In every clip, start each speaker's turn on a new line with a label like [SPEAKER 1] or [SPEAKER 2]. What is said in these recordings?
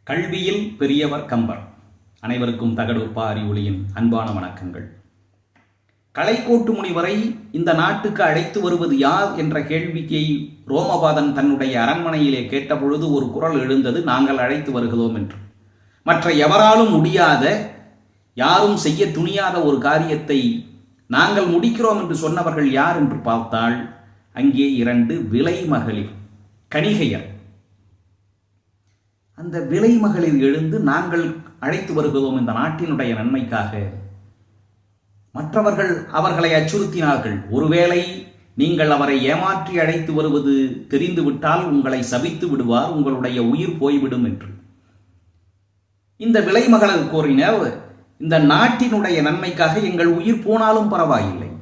[SPEAKER 1] கல்வியில் பெரியவர் கம்பர். அனைவருக்கும் தகடுப்பா அறிவொளியின் அன்பான வணக்கங்கள். கலைக்கோட்டு முனிவரை இந்த நாட்டுக்கு அழைத்து வருவது யார் என்ற கேள்வியை ரோமபாதன் தன்னுடைய அரண்மனையிலே கேட்டபொழுது ஒரு குரல் எழுந்தது, நாங்கள் அழைத்து வருகிறோம் என்று. மற்ற எவராலும் முடியாத, யாரும் செய்ய துணியாத ஒரு காரியத்தை நாங்கள் முடிக்கிறோம் என்று சொன்னவர்கள் யார் என்று பார்த்தால் அங்கே 2 விலை மகளிர், கணிகையர். அந்த விலை மகளிர் எழுந்து, நாங்கள் அழைத்து வருகிறோம் இந்த நாட்டினுடைய நன்மைக்காக. மற்றவர்கள் அவர்களை அச்சுறுத்தினார்கள், ஒருவேளை நீங்கள் அவரை ஏமாற்றி அழைத்து வருவது தெரிந்துவிட்டால் உங்களை சபித்து விடுவார், உங்களுடைய உயிர் போய்விடும் என்று. இந்த விலை மகளிர் கூறினர், இந்த நாட்டினுடைய நன்மைக்காக எங்கள் உயிர் போனாலும் பரவாயில்லை,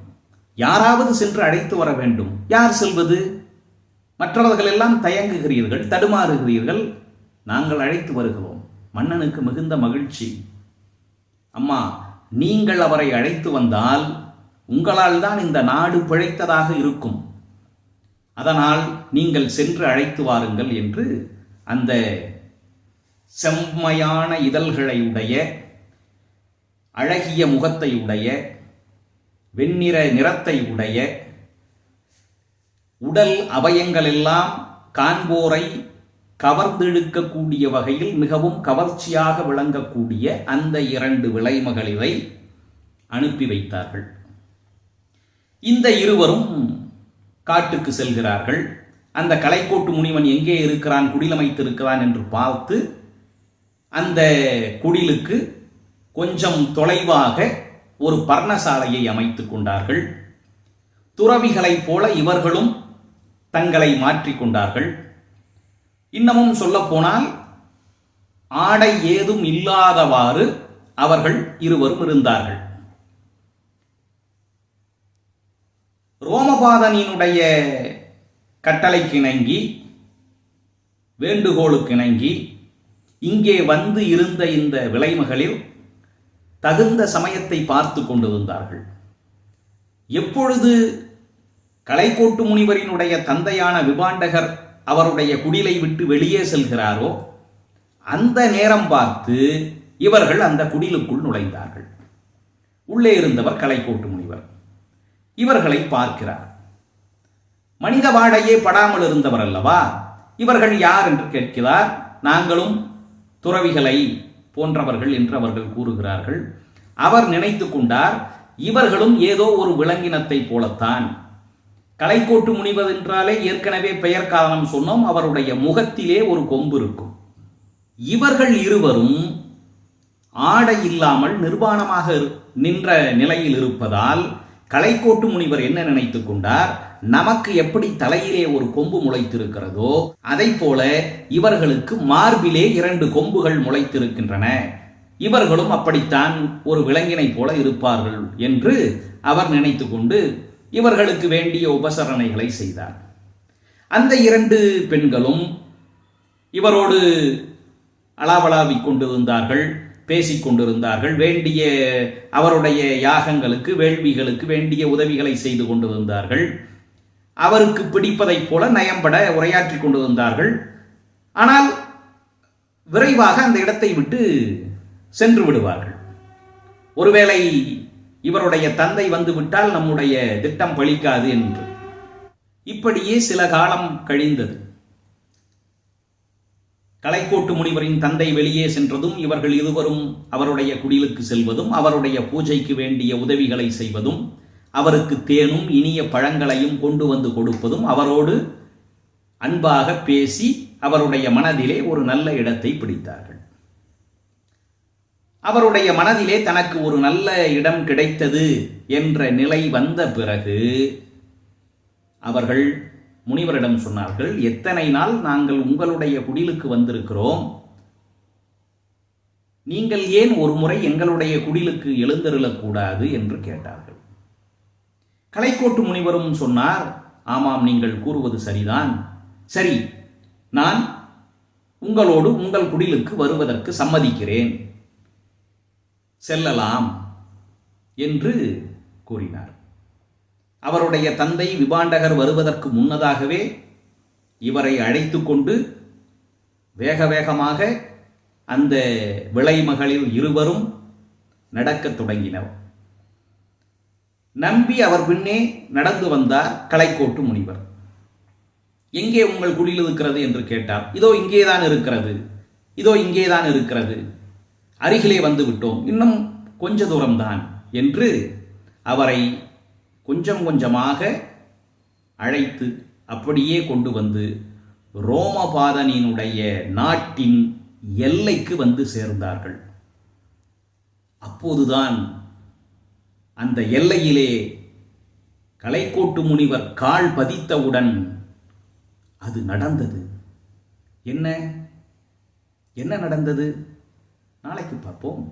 [SPEAKER 1] யாராவது சென்று அழைத்து வர வேண்டும். யார் செல்வது? மற்றவர்கள் எல்லாம் தயங்குகிறீர்கள், தடுமாறுகிறீர்கள். நாங்கள் அழைத்து வருகிறோம். மன்னனுக்கு மிகுந்த மகிழ்ச்சி. அம்மா, நீங்கள் அவரை அழைத்து வந்தால் உங்களால் தான் இந்த நாடு பிழைத்ததாக இருக்கும், அதனால் நீங்கள் சென்று அழைத்து வாருங்கள் என்று அந்த செம்மையான இதழ்களை உடைய, அழகிய முகத்தை உடைய, வெண்ணிற நிறத்தை உடைய, உடல் அவயங்களெல்லாம் காண்போரை கவர்ந்தெழுக்கக்கூடிய வகையில் மிகவும் கவர்ச்சியாக விளங்கக்கூடிய அந்த 2 விலைமகளிரை அனுப்பி வைத்தார்கள். இந்த இருவரும் காட்டுக்கு செல்கிறார்கள். அந்த கலைக்கோட்டு முனிவன் எங்கே இருக்கிறான், குடிலமைத்திருக்கிறான் என்று பார்த்து அந்த குடிலுக்கு கொஞ்சம் தொலைவாக ஒரு பர்ணசாலையை அமைத்துக் கொண்டார்கள். துறவிகளைப் போல இவர்களும் தங்களை மாற்றிக்கொண்டார்கள். இன்னமும் சொல்ல போனால் ஆடை ஏதும் இல்லாதவாறு அவர்கள் இருவரும் இருந்தார்கள். ரோமபாதனினுடைய கட்டளைக்கு இணங்கி, வேண்டுகோளுக்கு இணங்கி இங்கே வந்து இருந்த இந்த விலைமகளிர் தகுந்த சமயத்தை பார்த்து கொண்டிருந்தார்கள். எப்பொழுது கலைக்கோட்டு முனிவரினுடைய தந்தையான விபாண்டகர் அவருடைய குடிலை விட்டு வெளியே செல்கிறாரோ அந்த நேரம் பார்த்து இவர்கள் அந்த குடிலுக்குள் நுழைந்தார்கள். உள்ளே இருந்தவர் கலைக்கோட்டு முனிவர். இவர்களை பார்க்கிறார். மனித வாடையே படாமல் இருந்தவர் அல்லவா, இவர்கள் யார் என்று கேட்கிறார். நாங்களும் துறவிகளை போன்றவர்கள் என்று அவர்கள் கூறுகிறார்கள். அவர் நினைத்து கொண்டார், இவர்களும் ஏதோ ஒரு விலங்கினத்தை போலத்தான். கலைக்கோட்டு முனிவர் என்றாலே ஏற்கனவே பெயர் காரணம் சொன்னோம், அவருடைய முகத்திலே ஒரு கொம்பு இருக்கும். இவர்கள் இருவரும் ஆடை இல்லாமல் நிர்வாணமாக நின்ற நிலையில் இருப்பதால் கலைக்கோட்டு முனிவர் என்ன நினைத்துக் கொண்டார், நமக்கு எப்படி தலையிலே ஒரு கொம்பு முளைத்திருக்கிறதோ அதை போல இவர்களுக்கு மார்பிலே 2 கொம்புகள் முளைத்திருக்கின்றன, இவர்களும் அப்படித்தான் ஒரு விலங்கினை போல இருப்பார்கள் என்று அவர் நினைத்து கொண்டு இவர்களுக்கு வேண்டிய உபசரணைகளை செய்தார். அந்த 2 பெண்களும் இவரோடு அளவலாவிக் கொண்டிருந்தார்கள், பேசிக்கொண்டிருந்தார்கள். வேண்டிய அவருடைய யாகங்களுக்கு, வேள்விகளுக்கு வேண்டிய உதவிகளை செய்து கொண்டிருந்தார்கள். அவருக்கு பிடிப்பதைப் போல நயம்பட உரையாற்றி கொண்டிருந்தார்கள். ஆனால் விரைவாக அந்த இடத்தை விட்டு சென்று விடுவார்கள். ஒருவேளை இவருடைய தந்தை வந்து விட்டால் நம்முடைய திட்டம் பலிக்காது என்று. இப்படியே சில காலம் கழிந்தது. கலைக்கோட்டு முனிவரின் தந்தை வெளியே சென்றதும் இவர்கள் இருவரும் அவருடைய குடிலுக்கு செல்வதும், அவருடைய பூஜைக்கு வேண்டிய உதவிகளை செய்வதும், அவருக்கு தேனும் இனிய பழங்களையும் கொண்டு வந்து கொடுப்பதும், அவரோடு அன்பாக பேசி அவருடைய மனதிலே ஒரு நல்ல இடத்தை பிடித்தார்கள். அவருடைய மனதிலே தனக்கு ஒரு நல்ல இடம் கிடைத்தது என்ற நிலை வந்த பிறகு அவர்கள் முனிவரிடம் சொன்னார்கள், எத்தனை நாள் நாங்கள் உங்களுடைய குடிலுக்கு வந்திருக்கிறோம், நீங்கள் ஏன் ஒரு முறை எங்களுடைய குடிலுக்கு எழுந்தருளக்கூடாது என்று கேட்டார்கள். கலைக்கோட்டு முனிவரும் சொன்னார், ஆமாம், நீங்கள் கூறுவது சரிதான். சரி, நான் உங்களோடு உங்கள் குடிலுக்கு வருவதற்கு சம்மதிக்கிறேன், செல்லலாம் என்று கூறினார். அவருடைய தந்தை விபாண்டகர் வருவதற்கு முன்னதாகவே இவரை அழைத்து கொண்டு வேக வேகமாக அந்த விளைமகளில் இருவரும் நடக்கத் தொடங்கினர். நம்பி அவர் பின்னே நடந்து வந்தார் கலைக்கோட்டு முனிவர். எங்கே உங்கள் குடில் இருக்கிறது என்று கேட்டார். இதோ இங்கேதான் இருக்கிறது, இதோ இங்கேதான் இருக்கிறது, அருகிலே வந்து விட்டோம், இன்னும் கொஞ்ச தூரம்தான் என்று அவரை கொஞ்சம் கொஞ்சமாக அழைத்து அப்படியே கொண்டு வந்து ரோமபாதனினுடைய நாட்டின் எல்லைக்கு வந்து சேர்ந்தார்கள். அப்போதுதான் அந்த எல்லையிலே கலைக்கோட்டு முனிவர் கால் பதித்தவுடன் அது நடந்தது. என்ன என்ன நடந்தது? நாளைக்கு பார்ப்போம்.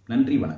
[SPEAKER 1] நன்றி, வணக்கம்.